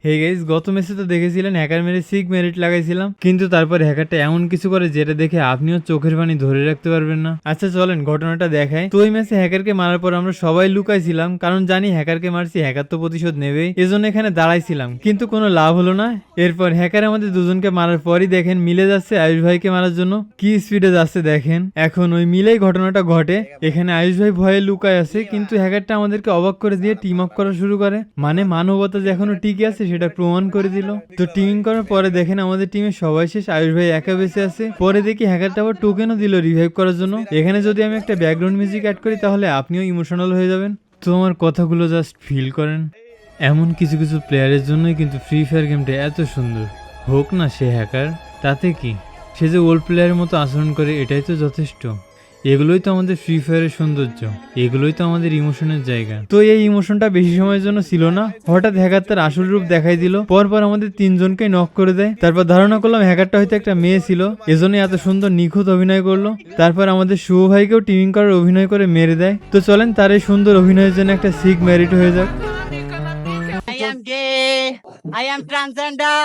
Hey guys, গত ম্যাচে তো দেখেছিলেন হ্যাকার মেরে সিক মেরিট লাগাইছিলাম, কিন্তু তারপর হ্যাকারটা এমন কিছু করে যেটা দেখে আপনিও চোখের পানি ধরে রাখতে পারবেন না। আচ্ছা চলেন ঘটনাটা দেখাই। তো ওই ম্যাচে হ্যাকারকে মারার পর আমরা সবাই লুকাইছিলাম, কারণ জানি হ্যাকারকে মারছি, হ্যাকার তো প্রতিশোধ নেবেই। এজন্য এখানে দাঁড়াইছিলাম, কিন্তু কোনো লাভ হলো না। এরপর হ্যাকার আমাদের দুজনকে মারার পরই দেখেন মিলে যাচ্ছে আয়ুষ ভাইকে মারার জন্য। কি স্পিডে যাচ্ছে দেখেন। এখন ওই মিলেই ঘটনাটা ঘটে। এখানে আয়ুষ ভাই ভয়ে লুকায় আছে, কিন্তু হ্যাকারটা আমাদেরকে অবাক করে দিয়ে টিম আপ করা শুরু করে। মানে মানবতা যে এখনো টিকে আছে সেটা প্রমাণ করে দিল। তো টিমিং করার পরে দেখেন আমাদের টিমে সবাই শেষ, আয়ুষ ভাই একা বেঁচে আছে। পরে দেখি হ্যাকারটা আবার টোকেনও দিল রিভাইভ করার জন্য। এখানে যদি আমি একটা ব্যাকগ্রাউন্ড মিউজিক অ্যাড করি তাহলে আপনিও ইমোশনাল হয়ে যাবেন। তো আমার কথাগুলো জাস্ট ফিল করেন। এমন কিছু কিছু প্লেয়ারের জন্যই কিন্তু ফ্রি ফায়ার গেমটা এত সুন্দর। হোক না সে হ্যাকার, তাতে কি, সে যে ওল্ড প্লেয়ারের মতো আচরণ করে এটাই তো যথেষ্ট। এগুলোই তো আমাদের ফ্রি ফায়ারের সৌন্দর্য, এগুলোই তো আমাদের ইমোশনের জায়গা। তো এই ইমোশনটা বেশি সময়ের জন্য ছিল না। হঠাৎ হ্যাকার তার আসল রূপ দেখাই দিল, পরপর আমাদের তিনজনকে নক করে দেয়। তারপর ধারণা করলাম হ্যাকারটা হয়তো একটা মেয়ে ছিল, এজন্য এত সুন্দর নিখুঁত অভিনয় করলো। তারপর আমাদের শুভ ভাইকেও টিমিং করার অভিনয় করে মেরে দেয়। তো চলেন তার এই সুন্দর অভিনয়ের জন্য একটা সিক মেরিট হয়ে যাক। I am gay. I am transgender.